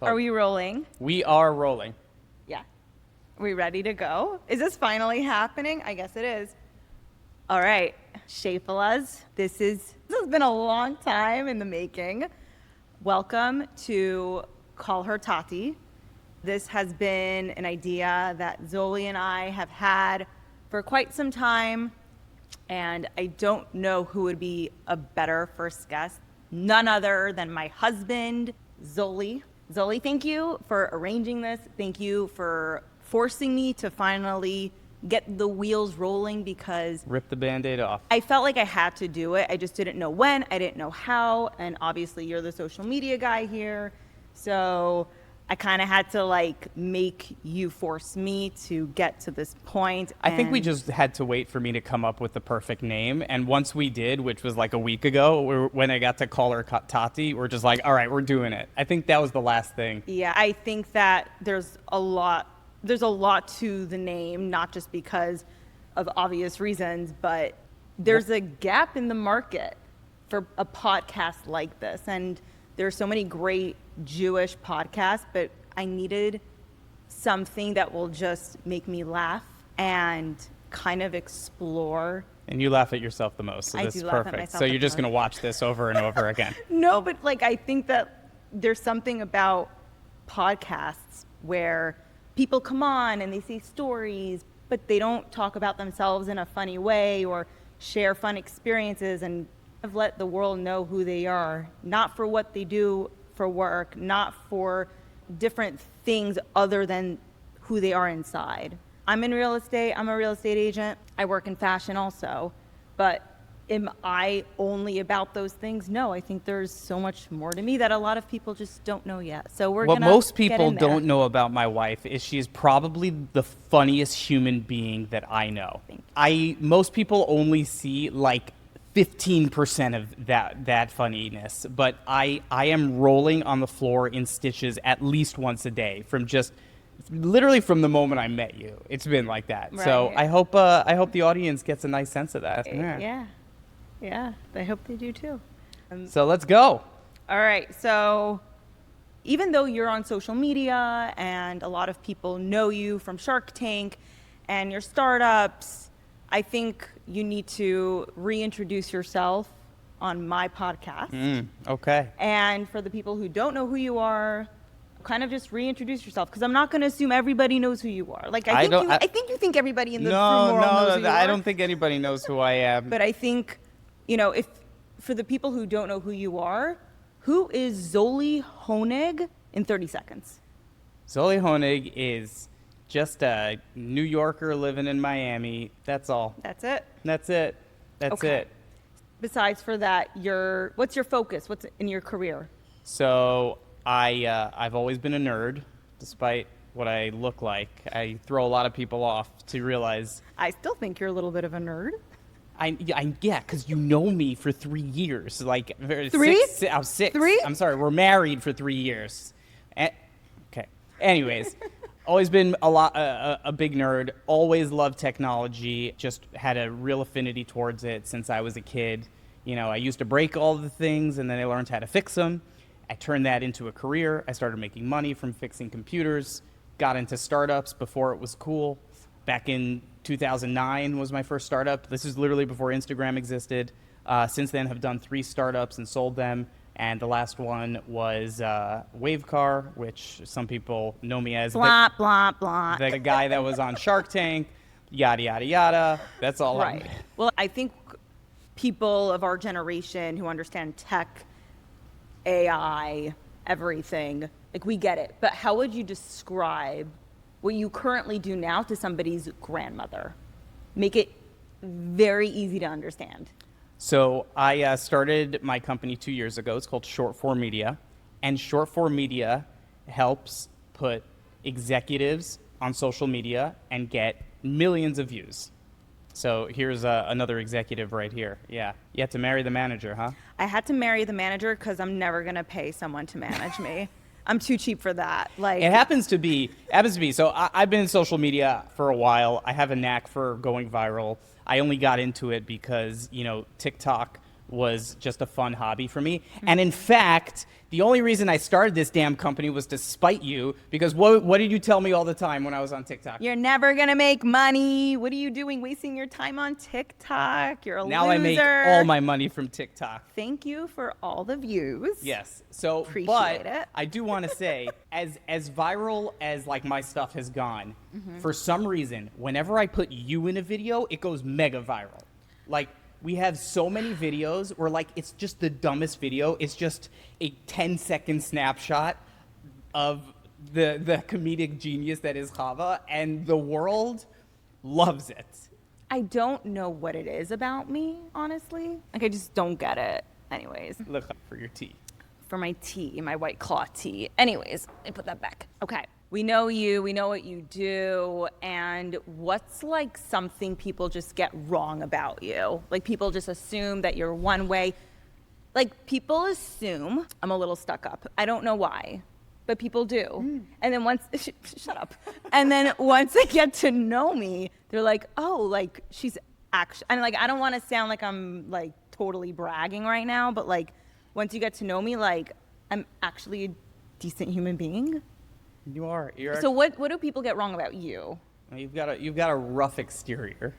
Are we rolling? We are rolling. Yeah. Are we ready to go? Is this finally happening? I guess it is. All right. Sheifelehs, this has been a long time in the making. Welcome to Call Her Tatty. This has been an idea that Zoli and I have had for quite some time, and I don't know who would be a better first guest. None other than my husband, Zoli. Zoli, thank you for arranging this. Thank you for forcing me to finally get the wheels rolling because Rip the Band-Aid off. I felt like I had to do it. I just didn't know when. I didn't know how. And obviously you're the social media guy here. So I kind of had to make you force me to get to this point. I think we just had to wait for me to come up with the perfect name. And once we did, which was like a week ago, when I got to Call Her Tatty, we're just like, all right, we're doing it. I think that was the last thing. Yeah, I think that there's a lot to the name, not just because of obvious reasons, but there's a gap in the market for a podcast like this. And there's so many great Jewish podcasts, but I needed something that will just make me laugh and kind of explore. And you laugh at yourself the most, so I this do is laugh at perfect. myself So the you're just most. going to watch this over and over again. No, but I think that there's something about podcasts where people come on and they say stories, but they don't talk about themselves in a funny way or share fun experiences and let the world know who they are, not for what they do for work, not for different things other than who they are inside. I'm in real estate. I'm a real estate agent. I work in fashion also, but am I only about those things? No, I think there's so much more to me that a lot of people just don't know yet. So we're What gonna most get people in there. don't know about my wife is she's probably the funniest human being that I know. Most people only see 15% of that funniness, but I am rolling on the floor in stitches at least once a day from just literally from the moment I met you. It's been like that. Right. So I hope the audience gets a nice sense of that. Yeah, I hope they do too. So let's go. All right, so even though you're on social media and a lot of people know you from Shark Tank and your startups, I think you need to reintroduce yourself on my podcast. Okay. And for the people who don't know who you are, kind of just reintroduce yourself, because I'm not going to assume everybody knows who you are. I think you think everybody in the room knows who you are. I don't think anybody knows who I am. But I think, if for the people who don't know who you are, who is Zoli Honig in 30 seconds? Zoli Honig is just a New Yorker living in Miami. That's all. That's it? That's it. That's Okay. it. Besides for that, what's your focus? What's in your career? So I've always been a nerd, despite what I look like. I throw a lot of people off to realize. I still think you're a little bit of a nerd. Yeah, because you know me for 3 years. 3? I was 6. 3? I'm sorry, we're married for 3 years. Okay. Anyways, always been a big nerd. Always loved technology. Just had a real affinity towards it since I was a kid. I used to break all the things, and then I learned how to fix them. I turned that into a career. I started making money from fixing computers. Got into startups before it was cool. Back in 2009 was my first startup. This is literally before Instagram existed. Since then, have done 3 startups and sold them. And the last one was Wavecar, which some people know me as Blah, blah, blah. the guy that was on Shark Tank, yada, yada, yada. That's all. Right. Well, I think people of our generation who understand tech, AI, everything, we get it. But how would you describe what you currently do now to somebody's grandmother? Make it very easy to understand. So I started my company 2 years ago. It's called Short Form Media. And Short Form Media helps put executives on social media and get millions of views. So here's another executive right here. Yeah. You had to marry the manager, huh? I had to marry the manager because I'm never going to pay someone to manage me. I'm too cheap for that. It happens to be. So I've been in social media for a while. I have a knack for going viral. I only got into it because, TikTok was just a fun hobby for me. And in fact, the only reason I started this damn company was to spite you, because what did you tell me all the time when I was on TikTok? You're never going to make money. What are you doing wasting your time on TikTok? You're a Now loser. I make all my money from TikTok. Thank you for all the views. Yes. So, Appreciate it. I do want to say, as viral as like my stuff has gone, for some reason, whenever I put you in a video, it goes mega viral. Like, we have so many videos where like it's just the dumbest video. It's just a 10-second snapshot of the comedic genius that is Chava, and the world loves it. I don't know what it is about me, honestly. Like, I just don't get it. Anyways, Look for your tea. for my tea, my white claw tea. Anyways, I put that back. Okay. We know you, we know what you do, and what's like something people just get wrong about you? Like, people just assume that you're one way. Like, people assume I'm a little stuck up. I don't know why, but people do. And then once, shut up. And then once they get to know me, they're like, oh, like, she's actually, and like, I don't want to sound like I'm like totally bragging right now, but like, once you get to know me, like, I'm actually a decent human being. You are. So what do people get wrong about you? You've got a rough exterior.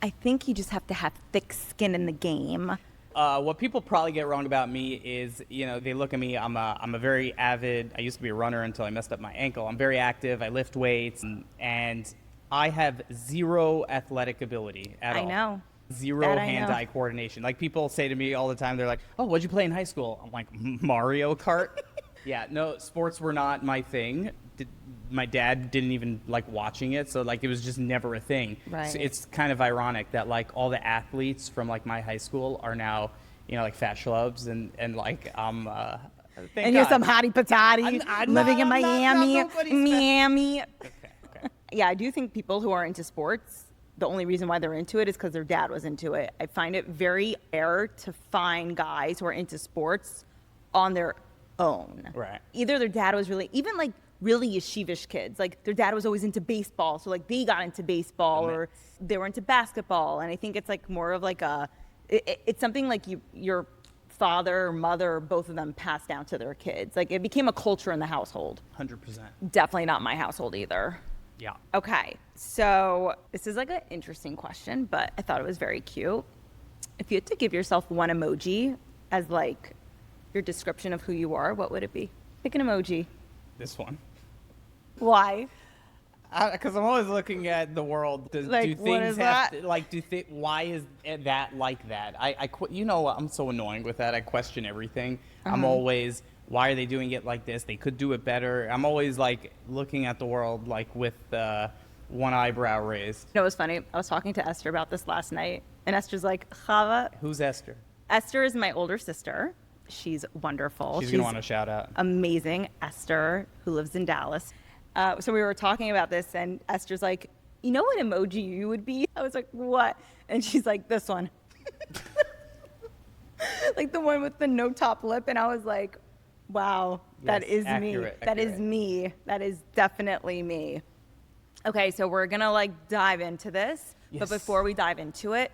I think you just have to have thick skin in the game. What people probably get wrong about me is, they look at me. I'm a very avid. I used to be a runner until I messed up my ankle. I'm very active. I lift weights, and I have zero athletic ability at all. I know. Zero hand-eye coordination. Like, people say to me all the time, they're like, "Oh, what'd you play in high school?" I'm like, "Mario Kart." Yeah, no, sports were not my thing. My dad didn't even like watching it, so like it was just never a thing. Right. So it's kind of ironic that like all the athletes from like my high school are now, like fat schlubs and like And you're some hottie patati living in Miami. Miami. Okay. Yeah, I do think people who are into sports, the only reason why they're into it is because their dad was into it. I find it very rare to find guys who are into sports on their own. Right. Either their dad was really, even like really yeshivish kids, like their dad was always into baseball, so like they got into baseball, or they were into basketball. And I think it's like more of like it's something like your father or mother, both of them passed down to their kids. Like, it became a culture in the household. 100%. Definitely not my household either. Yeah. Okay, so this is like an interesting question, but I thought it was very cute. If you had to give yourself one emoji as like your description of who you are, what would it be? Pick an emoji. This one. Why? Because I'm always looking at the world. Do Like, what things is have that? to, like? Why is that like that? I'm so annoying with that. I question everything. I'm always, why are they doing it like this? They could do it better. I'm always like looking at the world like with one eyebrow raised. You know, it was funny. I was talking to Esther about this last night, and Esther's like, Chava. Who's Esther? Esther is my older sister. She's wonderful. She's gonna want to shout out. Amazing. Esther, who lives in Dallas. So we were talking about this, and Esther's like, you know what emoji you would be? I was like, what? And she's like, this one. Like the one with the no top lip. And I was like, wow, that Yes, is accurate, me. That is accurate. me. That is definitely me. Okay, so we're going to like dive into this. Yes. But before we dive into it,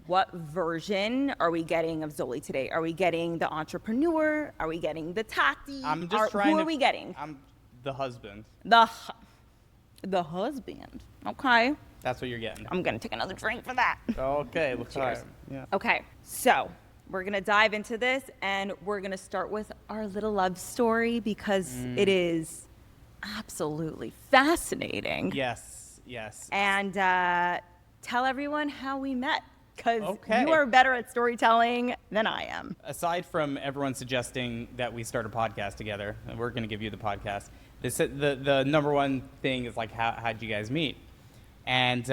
what version are we getting of Zoli today? Are we getting the entrepreneur? Are we getting the Tati? I'm just trying Who to. are we getting? I'm the husband. The husband. Okay. That's what you're getting. I'm going to take another drink for that. Okay. Looks Cheers. hard. Yeah. Okay, so we're going to dive into this, and we're going to start with our little love story because it is absolutely fascinating. Yes. Yes. And tell everyone how we met, because Okay. you are better at storytelling than I am. Aside from everyone suggesting that we start a podcast together, and we're going to give you the podcast, the number one thing is like, how'd you guys meet? And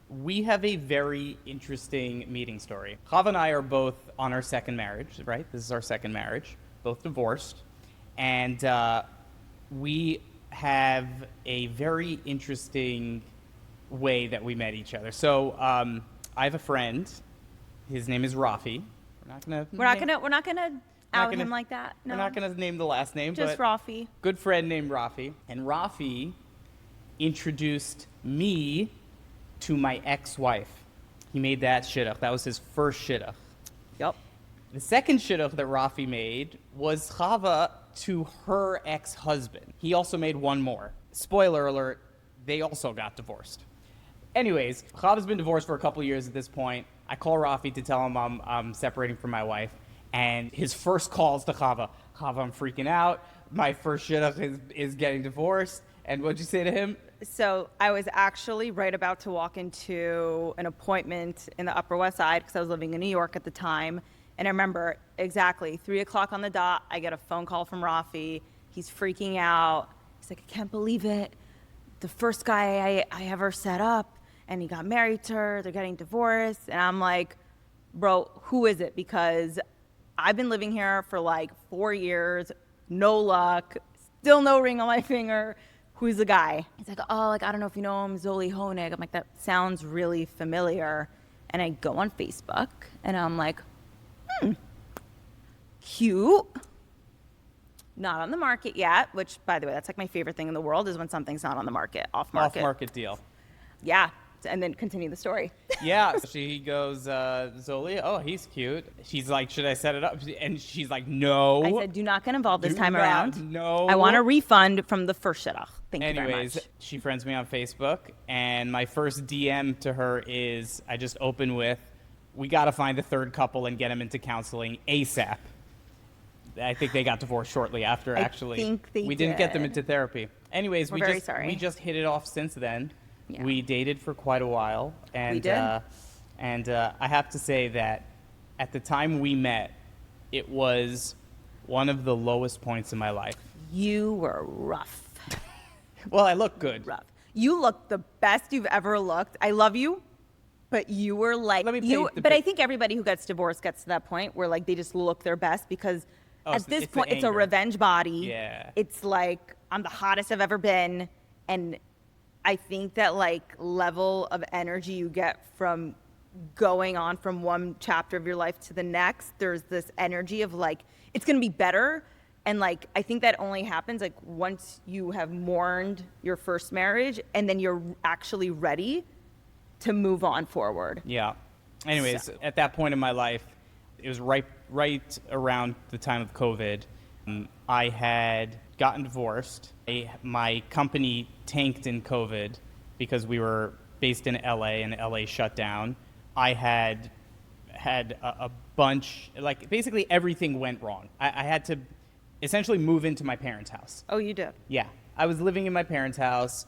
we have a very interesting meeting story. Chava and I are both on our second marriage, right? This is our second marriage, both divorced. And we have a very interesting way that we met each other. So I have a friend. His name is Rafi. We're not gonna out him like that. No, We're not going to name the last name, just but Rafi. good friend named Rafi. And Rafi introduced me to my ex-wife. He made that shidduch. That was his first shidduch. Yep. The second shidduch that Rafi made was Chava to her ex-husband. He also made one more. Spoiler alert, they also got divorced. Anyways, Chava's been divorced for a couple years at this point. I call Rafi to tell him I'm separating from my wife. And his first call is to Chava. Chava, I'm freaking out. My first shidduch is getting divorced. And what'd you say to him? So I was actually right about to walk into an appointment in the Upper West Side because I was living in New York at the time. And I remember exactly 3 o'clock on the dot, I get a phone call from Rafi. He's freaking out. He's like, I can't believe it. The first guy I ever set up, and he got married to her. They're getting divorced. And I'm like, bro, who is it? Because I've been living here for like 4 years, no luck, still no ring on my finger. Who's the guy? He's like, oh, like, I don't know if you know him, Zoli Honig. I'm like, that sounds really familiar. And I go on Facebook, and I'm like, cute. Not on the market yet, which, by the way, that's like my favorite thing in the world is when something's not on the market, off market. Off-market deal. Yeah. And then continue the story. Yeah. She goes, Zoli, oh, he's cute. She's like, should I set it up? And she's like, no. I said, do not get involved this Do time not, around. no. I want a refund from the first shidduch. Thank you very Anyways, much. she friends me on Facebook, and my first DM to her is, I just open with, we got to find a third couple and get them into counseling ASAP. I think they got divorced shortly after, actually. I think they We didn't get them did. into therapy. Anyways, We're very sorry. we just hit it off since then. Yeah. We dated for quite a while. And, We did. I have to say that at the time we met, it was one of the lowest points in my life. You were rough. Well, I look good. Rough. You looked the best you've ever looked. I love you, but you were like, Let me you, paint the but I pic- think everybody who gets divorced gets to that point where like they just look their best because Oh, at so this it's the point it's a anger. revenge body. Yeah. It's like, I'm the hottest I've ever been. And I think that like level of energy you get from going on from one chapter of your life to the next, there's this energy of like, it's going to be better. And like, I think that only happens like once you have mourned your first marriage and then you're actually ready to move on forward. Yeah. Anyways, So- at that point in my life, it was right around the time of COVID. I had gotten divorced. My company tanked in COVID because we were based in LA and LA shut down. I had a bunch, like basically everything went wrong. I had to essentially move into my parents' house. Oh, you did? Yeah. I was living in my parents' house.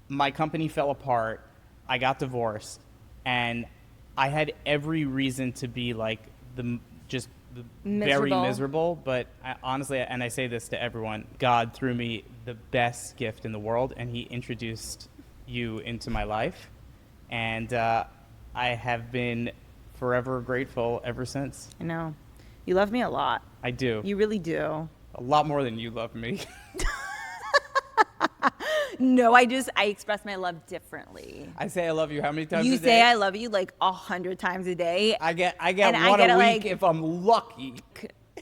My company fell apart. I got divorced. And I had every reason to be like very Miserable. miserable. But honestly, and I say this to everyone, God threw me the best gift in the world, and he introduced you into my life. And I have been forever grateful ever since. I know. You love me a lot. I do. You really do. A lot more than you love me. No, I express my love differently. I say I love you how many times You a day? say I love you like 100 times a day. I get And I one get a it, week like- if I'm lucky.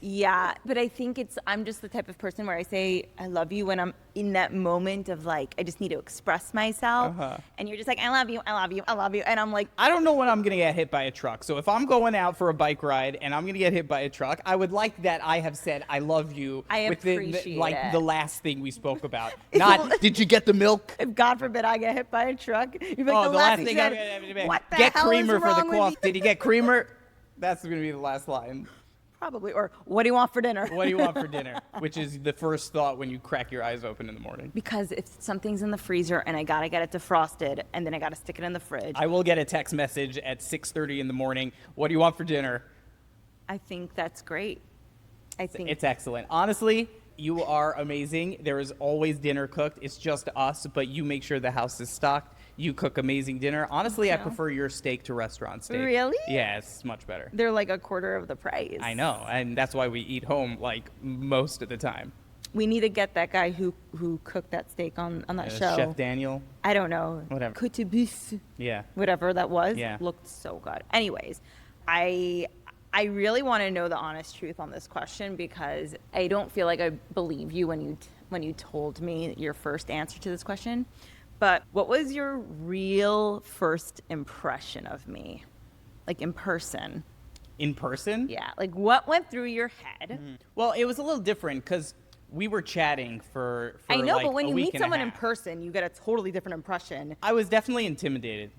Yeah, but I think I'm just the type of person where I say I love you when I'm in that moment of like, I just need to express myself. Uh-huh. And you're just like, I love you, I love you, I love you. And I'm like, I don't know when I'm going to get hit by a truck. So if I'm going out for a bike ride and I'm going to get hit by a truck, I would like that I have said I love you I within appreciate like it. the last thing we spoke about. Not, did you get the milk? if God forbid I get hit by a truck, you're like, Oh, the last thing you I'm said, gonna- what the get hell creamer is for the wrong with coffee. you? Did you get creamer? That's going to be the last line. Probably. Or what do you want for dinner? What do you want for dinner? Which is the first thought when you crack your eyes open in the morning. Because if something's in the freezer and I gotta get it defrosted and then I gotta stick it in the fridge, I will get a text message at 6:30 in the morning. What do you want for dinner? I think that's great. I think It's excellent. Honestly, you are amazing. There is always dinner cooked. It's just us, but you make sure the house is stocked. You cook amazing dinner. Honestly, I No. prefer your steak to restaurant steak. Really? Yeah, it's much better. they're like a quarter of the price. I know, and that's why we eat home like most of the time. We need to get that guy who cooked that steak on that show. Chef Daniel. I don't know. Whatever. Côte bœuf, Yeah. whatever that was. Yeah. Looked so good. Anyways, I really want to know the honest truth on this question because I don't feel like I believe you when you told me your first answer to this question. But what was your real first impression of me? Like in person? in person. Yeah, like what went through your head? Well, it was a little different because we were chatting for I know, like but when a you week meet and a someone in half. person, you get a totally different impression. I was definitely intimidated.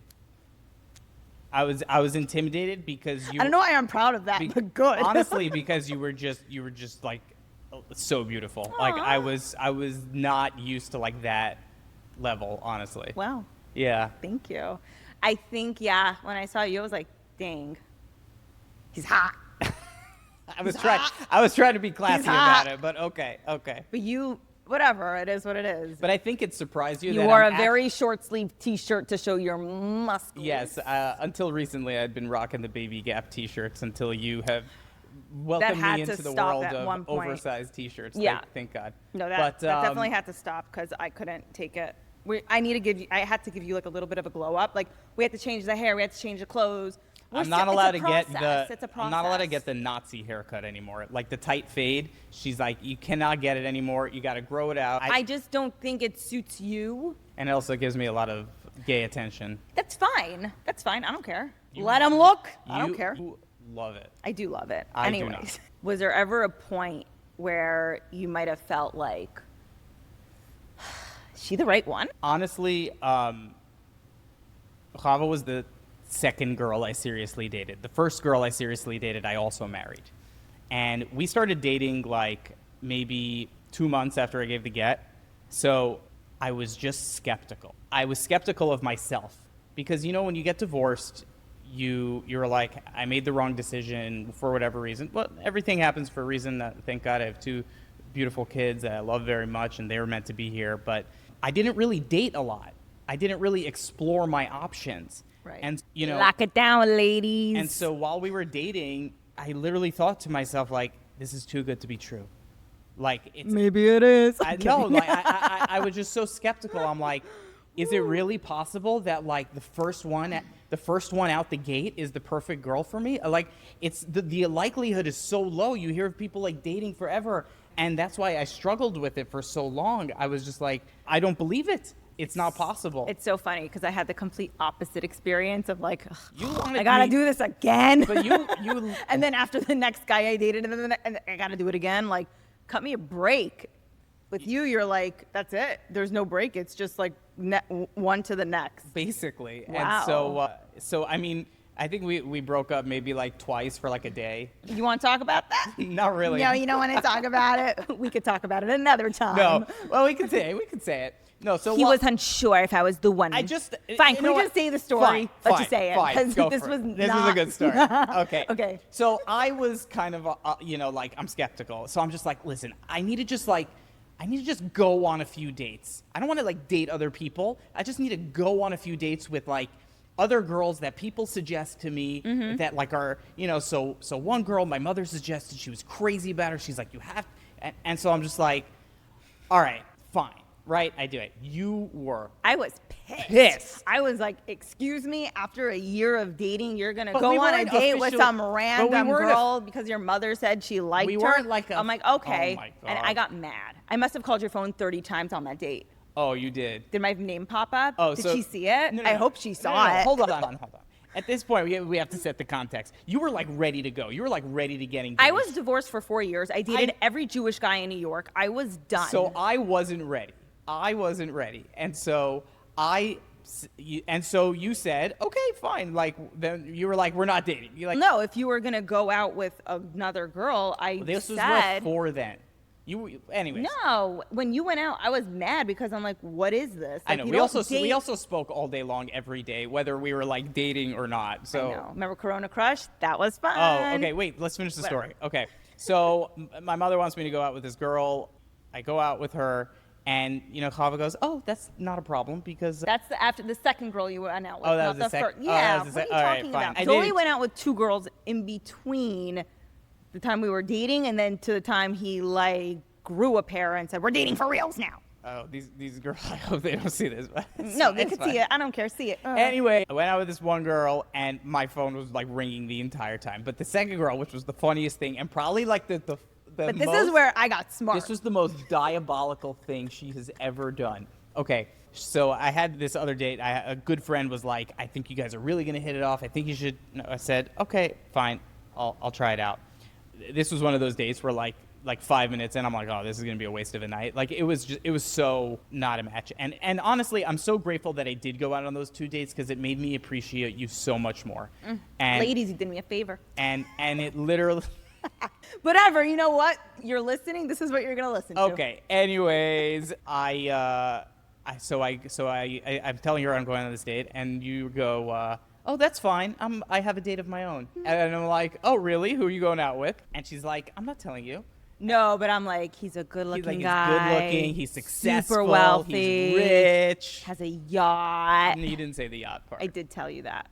I was intimidated because you. I don't know why I'm proud of that, but good. Honestly, because you were just like so beautiful. Like I was not used to like that level, honestly. Wow, Yeah. thank you. I think, yeah, when I saw you, I was like, dang, he's hot. I was trying to be classy hot. about it, but okay. But you, whatever, it is what it is. But I think it surprised you. You that wore I'm a very short sleeve T-shirt to show your muscles. Yes, until recently I'd been rocking the Baby Gap T-shirts until you have welcomed had me to into the stop world at one of point. oversized T-shirts. Yeah. Thank God. No, that definitely had to stop because I couldn't take it. I had to give you like a little bit of a glow up. Like we had to change the hair, we had to change the clothes. I'm not allowed to get It's a process. I'm not allowed to get the Nazi haircut anymore. Like the tight fade. She's like, you cannot get it anymore. You got to grow it out. I just don't think it suits you. And it also gives me a lot of gay attention. That's fine. I don't care. Let them look. I don't care. You love it. I do love it. I do Anyways, not. was there ever a point where you might have felt like, is she the right one? Honestly, Chava was the second girl I seriously dated. The first girl I seriously dated, I also married. And we started dating like maybe 2 months after I gave the get. So I was just skeptical. I was skeptical of myself because, you know, when you get divorced, you're like, I made the wrong decision for whatever reason. Well, everything happens for a reason. Thank God I have 2 beautiful kids that I love very much and they were meant to be here. But I didn't really date a lot. I didn't really explore my options. Right. And, you know, Lock it down, ladies. and so while we were dating, I literally thought to myself, like, this is too good to be true. Like, it's, maybe it is. I know, like, I was just so skeptical. I'm like, is it really possible that like the first one out the gate is the perfect girl for me? Like, it's the likelihood is so low. You hear of people like dating forever, and that's why I struggled with it for so long. I was just like, I don't believe it. It's not possible. It's so funny because I had the complete opposite experience of like, I gotta do this again. But you and then after the next guy I dated, and I gotta do it again. Like, cut me a break. With you, you're like, that's it. There's no break. It's just like one to the next. basically. Wow. And so I mean, I think we broke up maybe like twice for like a day. You want to talk about that? Not really. No, you don't want to talk about it. We could talk about it another time. No. Well, we could say it. No, so He was unsure if I was the one. I just Fine. you Can know we what? just say the story? Let's just say it. Fine. Because Go this for was it. This not... is a good story. Okay. Okay. So I was kind of, you know, like I'm skeptical. So I'm just like, listen, I need to just go on a few dates. I don't want to like date other people. I just need to go on a few dates with like other girls that people suggest to me that like are, you know, so one girl my mother suggested, she was crazy about her. She's like, you have, and so I'm just like, all right, fine. Right, I do it. You were. I was pissed. I was like, excuse me, after a year of dating, you're going to go on a date with some random girl because your mother said she liked her? weren't like a- I'm like, okay. Oh my God. And I got mad. I must have called your phone 30 times on that date. Oh, you did. Did my name pop up? Oh, Did so- she see it? No, I hope she saw it. Hold on. At this point, we have to set the context. You were like ready to go. You were like ready to get engaged. I was divorced for 4 years. I dated every Jewish guy in New York. I was done. So I wasn't ready. And so you said, okay, fine. Like, then you were like, we're not dating. You're like, no, if you were going to go out with another girl, this was said... before then. Anyways. No, when you went out, I was mad because I'm like, what is this? I Like, know. you We don't also date- spoke all day long every day, whether we were like dating or not. So. I know. Remember Corona Crush? That was fun. Oh, okay. Wait, let's finish the story. Okay. So my mother wants me to go out with this girl. I go out with her, and you know, Chava goes, "Oh, that's not a problem because." That's after the second girl you went out with. Oh, that not was the first. oh, that Yeah, was the what sec- are you all right, talking fine. about? I Zoli dated- went out with 2 girls in between the time we were dating and then to the time he like grew a pair and said, we're dating for reals now. Oh, these girls. I hope they don't see this. But No, they it's could fine. see it. I don't care. See it. Anyway, I went out with this one girl, and my phone was like ringing the entire time. But the second girl, which was the funniest thing, and probably like the But this is where I got smart. This was the most diabolical thing she has ever done. Okay, so I had this other date. A good friend was like, I think you guys are really going to hit it off. I think you should. No, I said, okay, fine. I'll try it out. This was one of those dates where like 5 minutes in, I'm like, oh, this is gonna be a waste of a night. Like it was so not a match. And honestly, I'm so grateful that I did go out on those 2 dates because it made me appreciate you so much more. And Ladies, you did me a favor. and it literally. Whatever. You know what? You're listening. This is what you're gonna listen to. Okay. Anyways, I'm telling her I'm going on this date, and you go, oh, that's fine. I have a date of my own, and I'm like, oh, really? Who are you going out with? And she's like, I'm not telling you. No, but I'm like, he's a good-looking guy. He's good looking. He's successful. Super wealthy. He's rich. Has a yacht. You didn't say the yacht part. I did tell you that.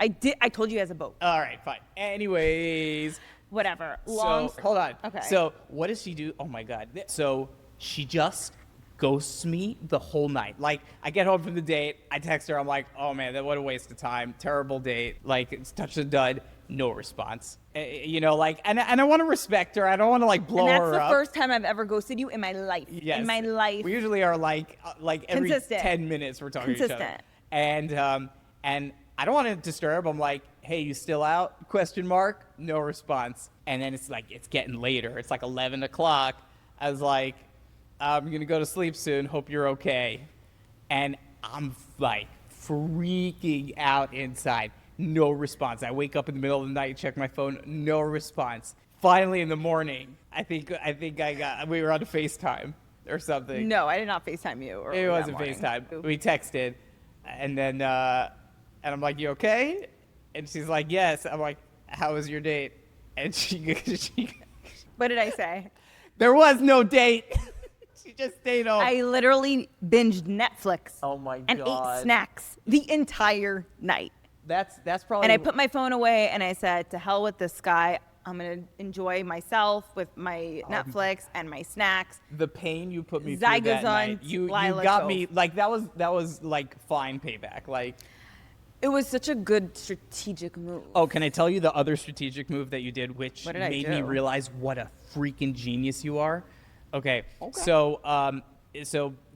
I did. I told you he has a boat. All right, fine. Anyways. Whatever. Hold on. Okay. So what does she do? Oh my God. So she just ghosts me the whole night. Like I get home from the date, I text her, I'm like, oh man, what a waste of time. Terrible date. Like it's touch the dud. No response. And I want to respect her. I don't want to like blow her up. And that's the first time I've ever ghosted you in my life. Yes. In my life. We usually are like every Consistent. 10 minutes we're talking to each other. And I don't want to disturb. I'm like, hey, you still out? ? No response. And then it's getting later. It's like 11 o'clock. I was like, I'm going to go to sleep soon. Hope you're okay. And I'm like freaking out inside. No response. I wake up in the middle of the night, check my phone. No response. Finally in the morning, I think we were on a FaceTime or something. No, I did not FaceTime you. It wasn't FaceTime. We texted. And then, and I'm like, you okay? And she's like, yes. I'm like, how was your date? And she What did I say? There was no date. She just stayed home. I literally binged Netflix. Oh my God. And ate snacks the entire night. That's probably. And I put my phone away and I said, to hell with this guy. I'm going to enjoy myself with my Netflix and my snacks. The pain you put me through that night. You got me, like, that was like fine payback. Like. It was such a good strategic move. Oh, can I tell you the other strategic move that you did, which What did made me realize what a freaking genius you are? Okay. So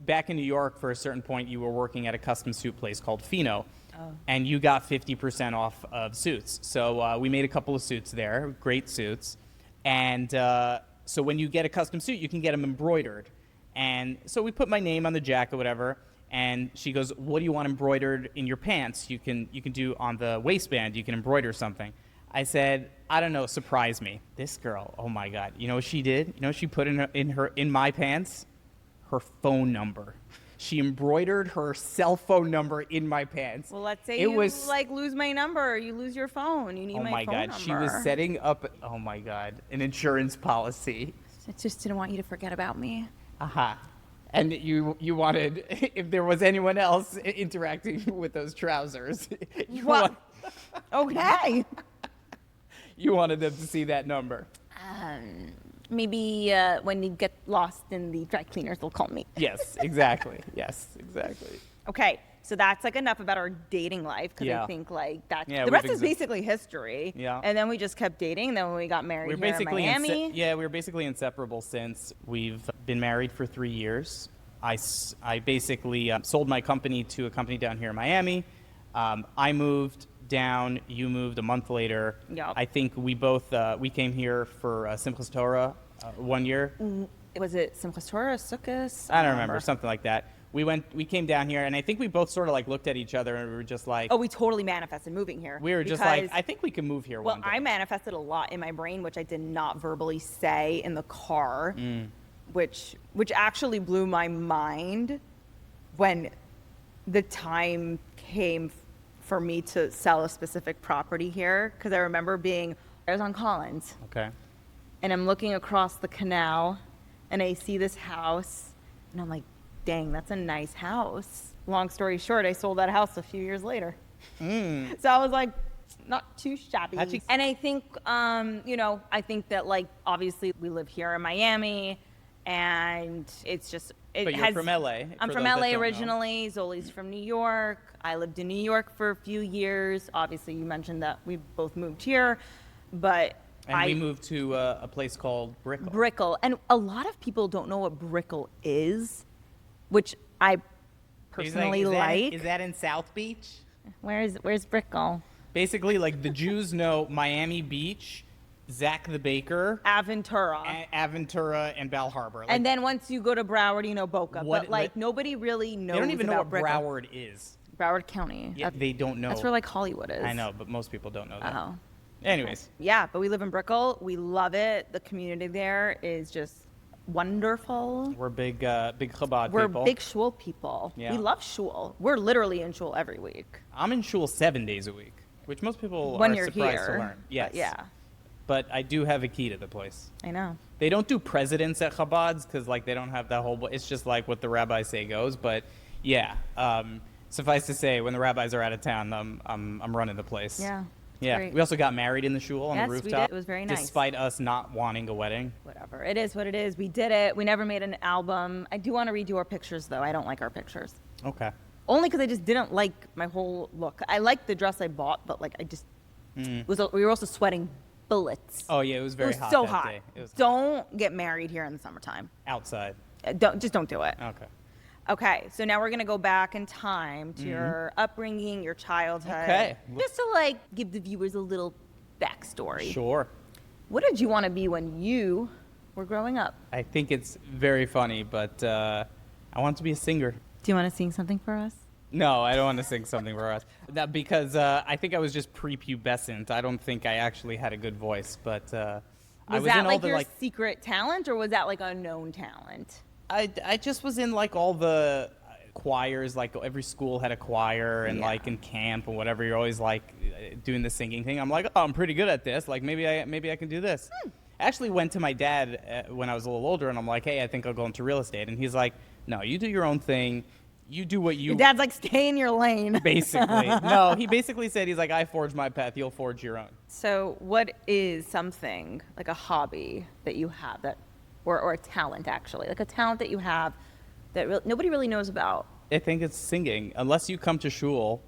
back in New York, for a certain point, you were working at a custom suit place called Fino. Oh. And you got 50% off of suits. So we made a couple of suits there, great suits. And so when you get a custom suit, you can get them embroidered. And so we put my name on the jacket, whatever. And she goes, what do you want embroidered in your pants? You can do on the waistband, you can embroider something. I said, I don't know, surprise me. This girl, oh my God. You know what she did? You know what she put in my pants? Her phone number. She embroidered her cell phone number in my pants. Well, let's say lose my number. You lose your phone. You need my phone number. Oh my God. She was setting up, oh my God, an insurance policy. I just didn't want you to forget about me. Uh-huh. And you wanted, if there was anyone else interacting with those trousers, okay. You wanted them to see that number. Maybe when you get lost in the dry cleaners, they'll call me. Yes, exactly. Yes, exactly. Okay, so that's like enough about our dating life because I think like that. The rest is basically history. Yeah. And then we just kept dating. And then when we got married here in Miami. We were basically inseparable since we've been married for 3 years. I basically sold my company to a company down here in Miami. I moved down. You moved a month later. Yep. I think we both we came here for Simchas Torah 1 year. Was it Simchas Torah, Sukkot? I don't remember, something like that. We came down here, and I think we both sort of like looked at each other, and we were just like, oh, we totally manifested moving here. We were just like, I think we can move here one day. Well, I manifested a lot in my brain, which I did not verbally say in the car, which actually blew my mind when the time came for me to sell a specific property here. Because I remember I was on Collins. Okay. And I'm looking across the canal, and I see this house, and I'm like, dang, that's a nice house. Long story short, I sold that house a few years later. So I was like, not too shabby. And I think, I think that like, obviously we live here in Miami and it's just, but you're from LA. I'm from LA originally. Zoli's from New York. I lived in New York for a few years. Obviously you mentioned that we both moved here, but we moved to a place called Brickell. Brickell. And a lot of people don't know what Brickell is, which I personally like. Is that in South Beach? Where's Brickell? Basically, like the Jews know Miami Beach Zach the Baker, Aventura. Aventura, and Bal Harbor. Like, And then once you go to Broward, you know Boca. What- but like what- nobody really knows. they don't even know about what Brickell. Broward is. Broward County. Yeah, they don't know. That's where like Hollywood is. I know, but most people don't know that. Oh. Anyways, Yeah, but we live in Brickell. We love it. The community there is just wonderful. we're big Chabad We're people. big shul people. Yeah. We love shul. We're literally in shul every week. I'm in shul 7 days a week, which most people When are you're surprised here. to learn. Yes. But yeah, But I do have a key to the place. I know. They don't do presidents at Chabad's because like they don't have that whole. It's just like what the rabbis say goes. But yeah, suffice to say, when the rabbis are out of town, I'm running the place. Yeah. It's Yeah. great. We also got married in the shul on Yes, the we rooftop. did. It was very nice. Despite us not wanting a wedding. Whatever. It is what it is. We did it. We never made an album. I do want to redo our pictures, though. I don't like our pictures. Okay. Only because I just didn't like my whole look. I liked the dress I bought, but like I just we were also sweating bullets. Oh yeah, it was very it was hot so that hot. day. It was hot. Don't get married here in the summertime. Outside. Don't do it. Okay. Okay, so now we're gonna go back in time to your upbringing, your childhood. Okay. Just to like give the viewers a little backstory. Sure. What did you want to be when you were growing up? I think it's very funny, but I want to be a singer. Do you want to sing something for us? No, I don't want to sing something for us. That because I think I was just prepubescent. I don't think I actually had a good voice, but I Was was that in all like the your like. secret talent, or was that like a known talent? I just was in like all the choirs. Like every school had a choir, and Yeah. like in camp and whatever, you're always like doing the singing thing. I'm like, oh, I'm pretty good at this. Like maybe I can do this. I actually went to my dad when I was a little older, and I'm like, hey, I think I'll go into real estate, and he's like, no, you do your own thing. You do what you Your dad's like, stay in your lane. basically. No, he basically said, he's like, I forge my path, you'll forge your own. So, what is something like a hobby that you have that, or a talent actually, like a talent that you have that nobody really knows about? I think it's singing. Unless you come to shul,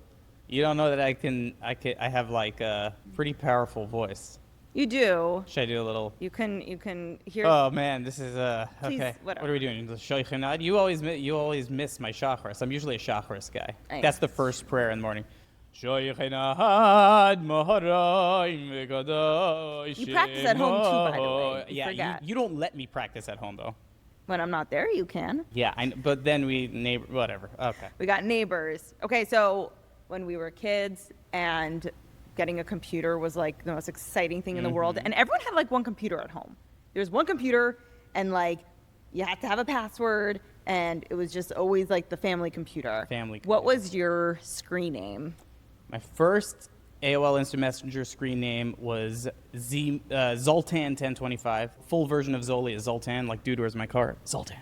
you don't know that I have like a pretty powerful voice. You do. Should I do a little? You can hear. Oh man, this is Please, okay. whatever. What are we doing? The sheifelehs? You always miss my shachris. I'm usually a shachris guy. I That's know. the first prayer in the morning. You practice at home too, by the way. You Yeah, forget. you don't let me practice at home though. When I'm not there, you can. Yeah, but then whatever. Okay. We got neighbors. Okay, so when we were kids and getting a computer was like the most exciting thing in the world, and everyone had like one computer at home. There was one computer, and like you had to have a password, and it was just always like the family computer. What was your screen name? My first AOL Instant Messenger screen name was Zoltan 1025. Full version of Zoli is Zoltan, like dude, where's my car? Zoltan.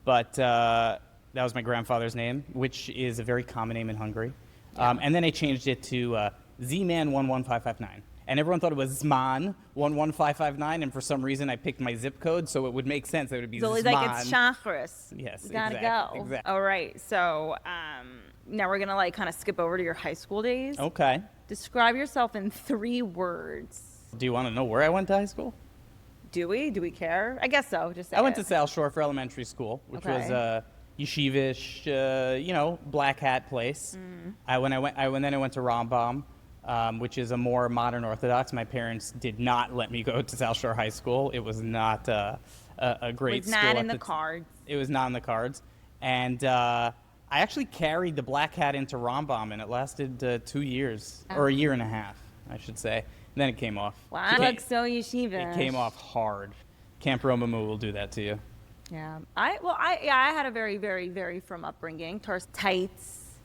But that was my grandfather's name, which is a very common name in Hungary. And then I changed it to Z-Man 11559. And everyone thought it was Zman 11559, and for some reason I picked my zip code, so it would make sense that it would be Zoli's Zman. like, it's chakras. Yes, You gotta exactly, go. exactly. All right, so now we're gonna like kind of skip over to your high school days. Okay. Describe yourself in 3 words. Do you want to know where I went to high school? Do we? Do we care? I guess so. Just say I went it. to South Shore for elementary school, which was Okay. yeshivish, black hat place. I went to Rambam, which is a more modern Orthodox. My parents did not let me go to South Shore High School. It was not a great was school. not at in the t- cards. It was not in the cards. And I actually carried the black hat into Rambam, and it lasted 2 years, or a year and a half, I should say. And then it came off. Wow, It you came- look so yeshivish. It came off hard. Camp Romamu will do that to you. Yeah, I had a very, very, very frum upbringing. Tars tights,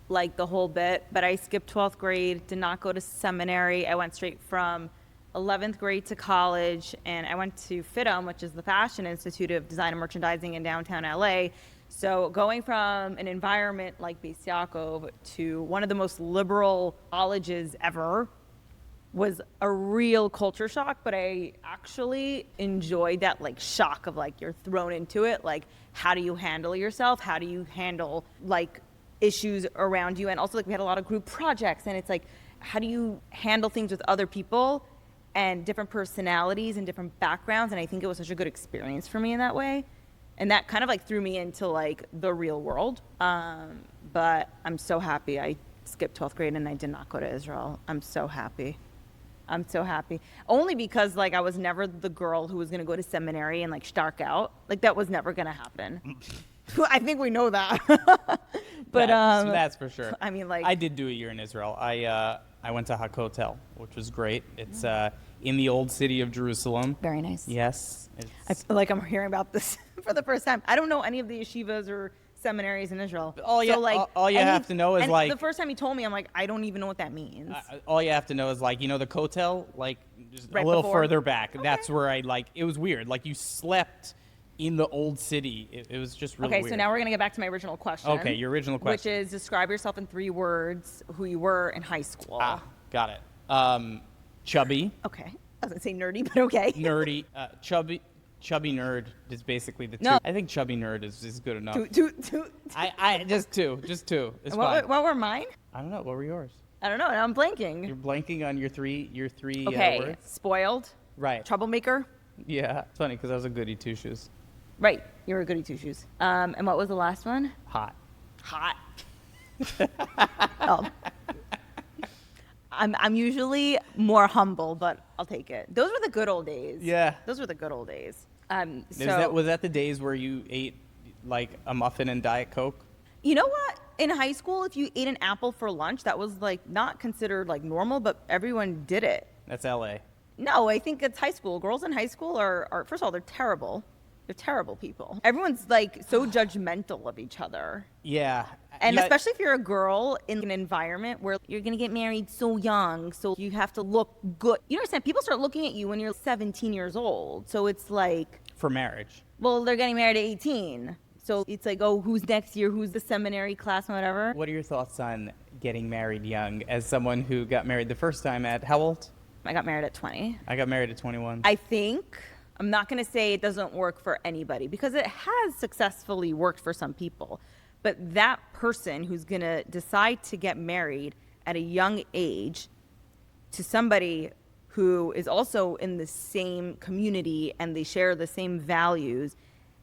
like the whole bit. But I skipped 12th grade, did not go to seminary. I went straight from 11th grade to college, and I went to FITM, which is the Fashion Institute of Design and Merchandising in downtown LA. So going from an environment like Bais Yaakov to one of the most liberal colleges ever was a real culture shock, but I actually enjoyed that like shock of like you're thrown into it. Like, how do you handle yourself? How do you handle like issues around you? And also like we had a lot of group projects, and it's like, how do you handle things with other people and different personalities and different backgrounds? And I think it was such a good experience for me in that way. And that kind of like threw me into like the real world. But I'm so happy I skipped 12th grade and I did not go to Israel. I'm so happy. I'm so happy. Only because like I was never the girl who was gonna go to seminary and like stark out. Like that was never gonna happen. I think we know that. But that's for sure. I mean, like I did do a year in Israel. I went to Hakotel, which was great. It's in the old city of Jerusalem. very nice. Yes. I feel like I'm hearing about this for the first time. I don't know any of the yeshivas or seminaries in Israel. All you have to know is and like the first time he told me, I'm like, I don't even know what that means. all you have to know is like, you know, the Kotel, like just Right a little before? further back. Okay. That's where I like. It was weird. Like you slept in the old city. It was just really Okay, weird. so now we're gonna get back to my original question. Okay, your original question. Which is describe yourself in 3 words, who you were in high school. Got it. Chubby, Okay. I was gonna say nerdy, but okay. nerdy, chubby nerd is basically the two. No. I think chubby nerd is good enough. Two. I just two. It's fine. What were mine? I don't know. What were yours? I don't know. I'm blanking. You're blanking on your three Okay. words. Spoiled. Right. Troublemaker. Yeah. It's funny because I was a goody two shoes. Right. You were a goody two shoes. And what was the last one? Hot. Hot. Oh. I'm usually more humble, but I'll take it. Those were the good old days. Yeah. Those were the good old days. Was that the days where you ate like a muffin and Diet Coke? You know what? In high school, if you ate an apple for lunch, that was like not considered like normal, but everyone did it. That's LA. No, I think it's high school. Girls in high school are first of all, they're terrible. They're terrible people. Everyone's like so judgmental of each other. Yeah. And Yeah, especially if you're a girl in an environment where you're going to get married so young, so you have to look good. You understand? People start looking at you when you're 17 years old. So it's like, for marriage. well, they're getting married at 18. So it's like, oh, who's next year? Who's the seminary class and whatever? What are your thoughts on getting married young as someone who got married the first time at how old? I got married at 20. I got married at 21. I think, I'm not going to say it doesn't work for anybody because it has successfully worked for some people. But that person who's going to decide to get married at a young age to somebody who is also in the same community and they share the same values,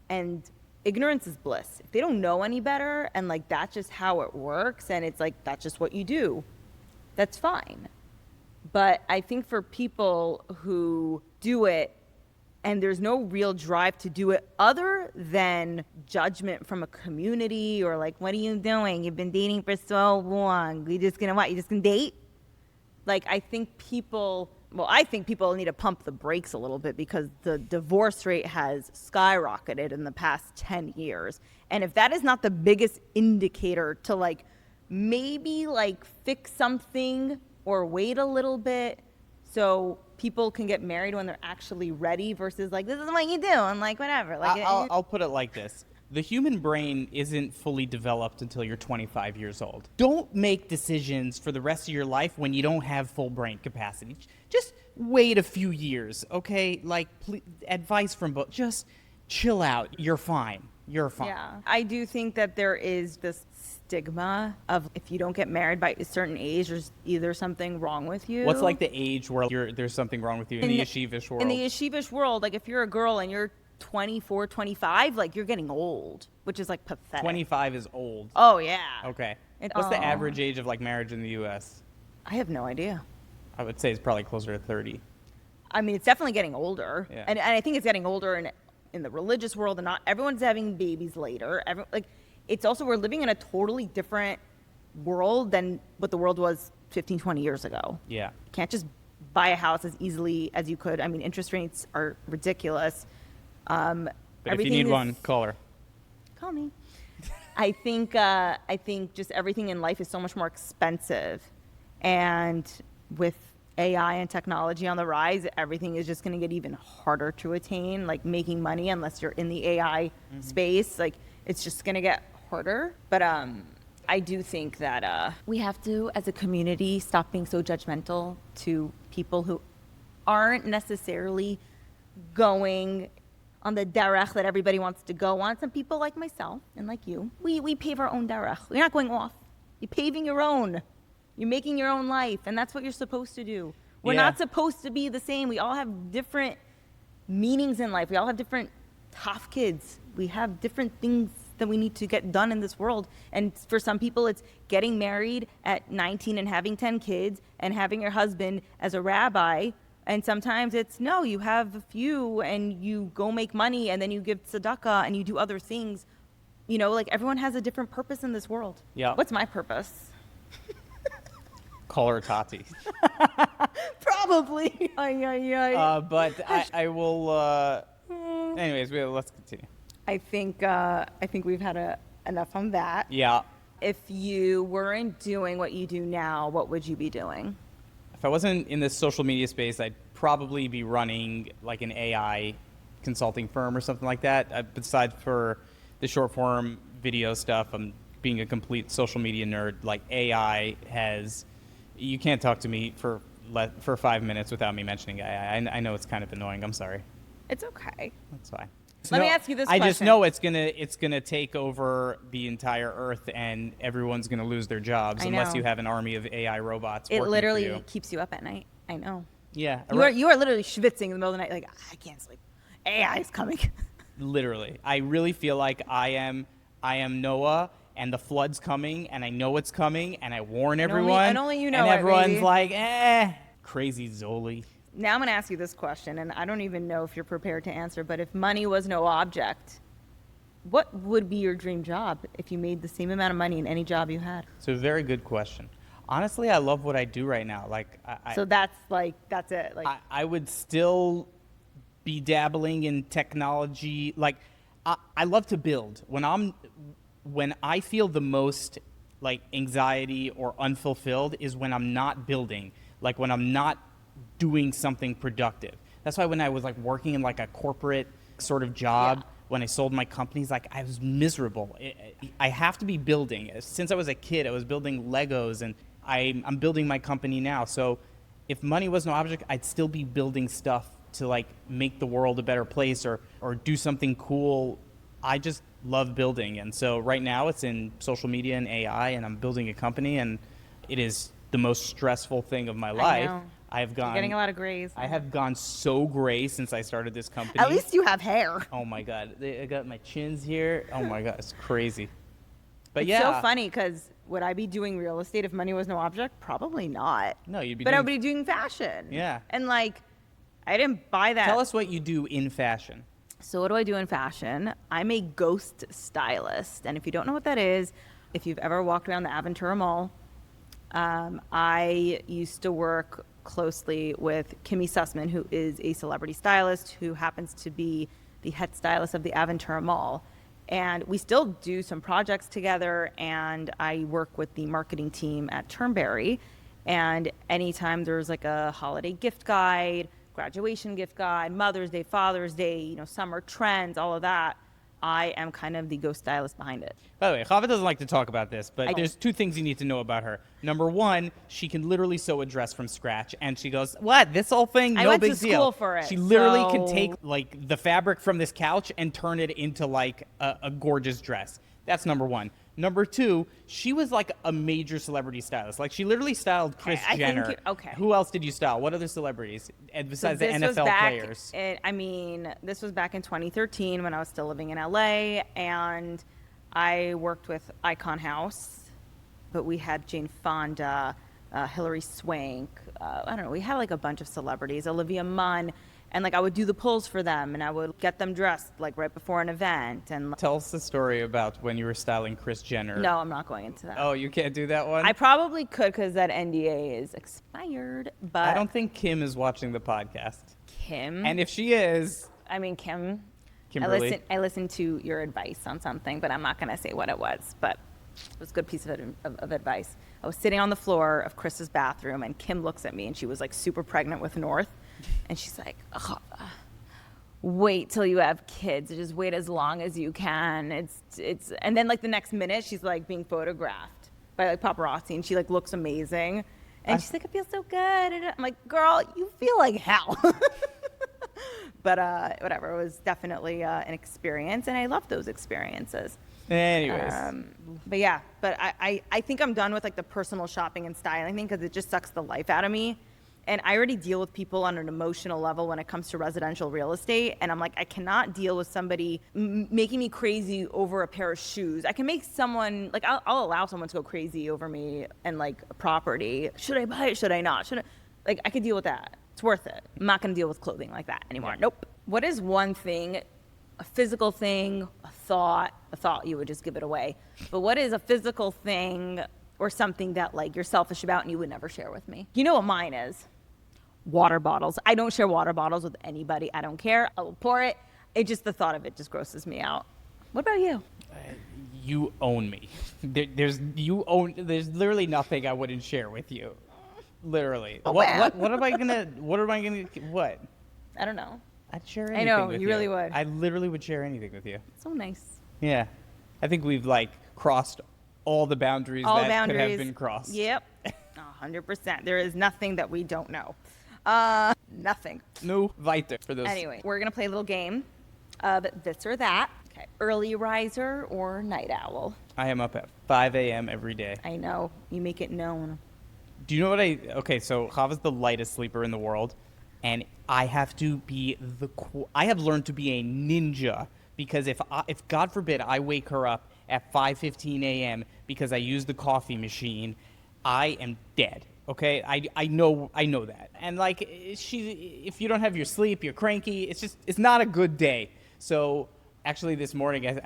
and ignorance is bliss. If they don't know any better and like that's just how it works and it's like that's just what you do, that's fine. But I think for people who do it and there's no real drive to do it other than judgment from a community or like, what are you doing? You've been dating for so long. You just gonna date? Like, I think people need to pump the brakes a little bit because the divorce rate has skyrocketed in the past 10 years. And if that is not the biggest indicator to like maybe like fix something or wait a little bit so people can get married when they're actually ready versus like, this is what you do. And like, whatever. Like, I'll put it like this. The human brain isn't fully developed until you're 25 years old. Don't make decisions for the rest of your life when you don't have full brain capacity. Just wait a few years, okay? Like, advice from both. Just chill out. You're fine. You're fine. Yeah. I do think that there is this stigma of if you don't get married by a certain age, there's either something wrong with you. What's like the age where there's something wrong with you in the yeshivish world? In the yeshivish world, like if you're a girl and you're 24, 25, like you're getting old, which is like pathetic. 25 is old. Oh, yeah. Okay. What's the average age of like marriage in the U.S.? I have no idea. I would say it's probably closer to 30. I mean, it's definitely getting older. Yeah. And I think it's getting older in the religious world, and not everyone's having babies later. It's also, we're living in a totally different world than what the world was 15, 20 years ago. Yeah. You can't just buy a house as easily as you could. I mean, interest rates are ridiculous. But if you need one, call her. Call me. I think just everything in life is so much more expensive, and with AI and technology on the rise, everything is just going to get even harder to attain. Like making money, unless you're in the AI space, like it's just going to get harder. But I do think that we have to, as a community, stop being so judgmental to people who aren't necessarily going on the derech that everybody wants to go on. Some people like myself and like you, we pave our own derech. We're not going off. You're paving your own. You're making your own life, and that's what you're supposed to do. We're not supposed to be the same. We all have different meanings in life. We all have different tough kids. We have different things that we need to get done in this world. And for some people, it's getting married at 19 and having 10 kids and having your husband as a rabbi. And sometimes it's, no, you have a few and you go make money and then you give tzedakah and you do other things. You know, like everyone has a different purpose in this world. Yeah. What's my purpose? Call her Tatty. Probably. But I will. Anyways, let's continue. I think we've had enough on that. Yeah. If you weren't doing what you do now, what would you be doing? If I wasn't in the social media space, I'd probably be running like an AI consulting firm or something like that. Besides for the short form video stuff, I'm being a complete social media nerd. Like AI has, you can't talk to me for 5 minutes without me mentioning AI. I know it's kind of annoying. I'm sorry. It's okay. That's fine. Let me ask you this I question. just know it's gonna take over the entire earth, and everyone's gonna lose their jobs unless you have an army of AI robots. It working literally for you. keeps you up at night. I know. Yeah. You are literally schwitzing in the middle of the night, like I can't sleep. AI is coming. Literally, I really feel like I am Noah, and the flood's coming, and I know it's coming, and I warn everyone. And only you know and it, everyone's baby. like, crazy Zoli. Now I'm going to ask you this question, and I don't even know if you're prepared to answer, but if money was no object, what would be your dream job if you made the same amount of money in any job you had? It's a very good question. Honestly, I love what I do right now. Like, So that's it. Like I would still be dabbling in technology. Like, I love to build. When I feel the most like anxiety or unfulfilled is when I'm not building. Like when I'm not doing something productive. That's why when I was like working in like a corporate sort of job, when I sold my companies, like I was miserable. I have to be building. Since I was a kid, I was building Legos, and I'm building my company now. So if money was no object, I'd still be building stuff to like make the world a better place or do something cool. I just love building. And so right now it's in social media and AI, and I'm building a company, and it is the most stressful thing of my life. know. I've gone. You're getting a lot of grays. I have gone so gray since I started this company. At least you have hair. Oh my God. I got my chins here. Oh my God. It's crazy. But It's yeah. so funny because would I be doing real estate if money was no object? Probably not. No, you'd be But I doing. would be doing fashion. Yeah. And like, I didn't buy that. Tell us what you do in fashion. So what do I do in fashion? I'm a ghost stylist. And if you don't know what that is, if you've ever walked around the Aventura Mall, I used to work closely with Kimmy Sussman, who is a celebrity stylist who happens to be the head stylist of the Aventura Mall. And we still do some projects together, and I work with the marketing team at Turnberry. And anytime there's like a holiday gift guide, graduation gift guide, Mother's Day, Father's Day, summer trends, all of that, I am kind of the ghost stylist behind it. By the way, Chava doesn't like to talk about this, but there's two things you need to know about her. Number one, she can literally sew a dress from scratch, and she goes, "What? This whole thing? I No went big to deal." school for it, She literally can so- take like the fabric from this couch and turn it into like a gorgeous dress. That's number one. Number two, she was like a major celebrity stylist. Like she literally styled Kris I think Jenner. okay. Who else did you style? What other celebrities besides the this was NFL back players? This was back in 2013 when I was still living in LA, and I worked with Icon House, but we had Jane Fonda, Hilary Swank. I don't know. We had like a bunch of celebrities, Olivia Munn, and like I would do the pulls for them, and I would get them dressed like right before an event. And Tell us the story about when you were styling Kris Jenner. no, I'm not going into that. Oh, you can't do that one? I probably could because that NDA is expired, but I don't think Kim is watching the podcast. Kim. And if she is, Kim. Kimberly. I listened to your advice on something, but I'm not going to say what it was. But it was a good piece of advice. I was sitting on the floor of Chris's bathroom, and Kim looks at me, and she was like super pregnant with North, and she's like, "Oh, wait till you have kids. Just wait as long as you can." It's and then like the next minute, she's like being photographed by like paparazzi, and she like looks amazing, and she's like, "It feels so good." And I'm like, "Girl, you feel like hell." But whatever, it was definitely an experience, and I love those experiences. Anyways. But I think I'm done with like the personal shopping and styling thing because it just sucks the life out of me. And I already deal with people on an emotional level when it comes to residential real estate. And I'm like, I cannot deal with somebody making me crazy over a pair of shoes. I can make someone, like, I'll allow someone to go crazy over me and, like, a property. Should I buy it? Should I not? Should I? Like, I could deal with that. It's worth it. I'm not going to deal with clothing like that anymore. Nope. What is one thing, a physical thing, a thought you would just give it away. But what is a physical thing or something that, like, you're selfish about and you would never share with me? You know what mine is? Water bottles. I don't share water bottles with anybody. I don't care. I will pour it. The thought of it just grosses me out. What about you? You own me. There's literally nothing I wouldn't share with you. Literally. Oh, what man. am I gonna what? I don't know. I'd share anything I know, with you really would. I literally would share anything with you. So nice. Yeah. I think we've, like, crossed all the boundaries could have been crossed. Yep. 100%. There is nothing that we don't know. Nothing. No weiter for those. Anyway, we're going to play a little game of this or that. Okay. Early riser or night owl? I am up at 5 a.m. every day. I know. You make it known. Do you know what okay, so Chava's the lightest sleeper in the world, and I have to be I have learned to be a ninja, because if God forbid I wake her up at 5:15 a.m. because I use the coffee machine, I am dead. Okay, I know that, and, like, if you don't have your sleep, you're cranky. It's not a good day. So actually, this morning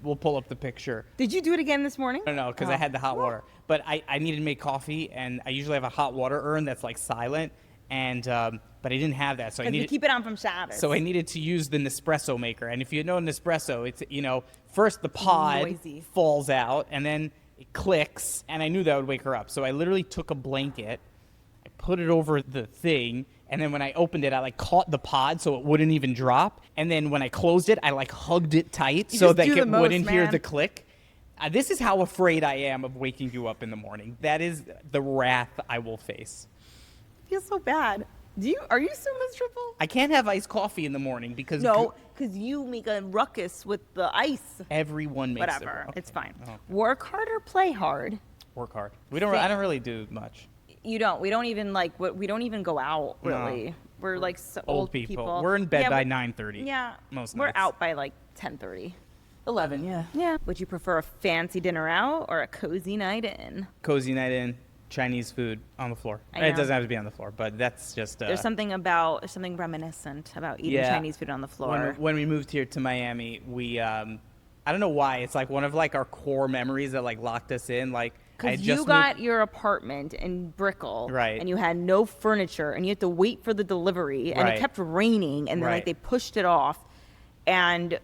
we'll pull up the picture. Did you do it again this morning? No, because I had the hot water, but I needed to make coffee, and I usually have a hot water urn that's, like, silent, and but I didn't have that, so I needed to keep it on from Shabbos. So I needed to use the Nespresso maker, and if you know Nespresso, it's, first the pod Noisy. falls out, and then it clicks, and I knew that would wake her up. So I literally took a blanket, I put it over the thing, and then when I opened it, I, like, caught the pod so it wouldn't even drop. And then when I closed it, I, like, hugged it tight so that it wouldn't hear the click. This is how afraid I am of waking you up in the morning. That is the wrath I will face. I feel so bad. Are you so miserable? I can't have iced coffee in the morning because because you make a ruckus with the ice. Everyone makes Whatever, okay. it's fine. Okay. Work hard or play hard? Work hard. I don't really do much. You don't. We don't even we don't even go out really. No. We're like old people. We're in bed by 9:30. Yeah, most we're nights. out by like 10:30. 11. Yeah. Yeah. Would you prefer a fancy dinner out or a cozy night in? Cozy night in. Chinese food on the floor. It doesn't have to be on the floor, but that's just. There's something reminiscent about eating Chinese food on the floor. When we moved here to Miami, we I don't know why, it's like one of, like, our core memories that, like, locked us in. Like, because you got your apartment in Brickell, right? And you had no furniture, and you had to wait for the delivery, and it kept raining, and then like they pushed it off, and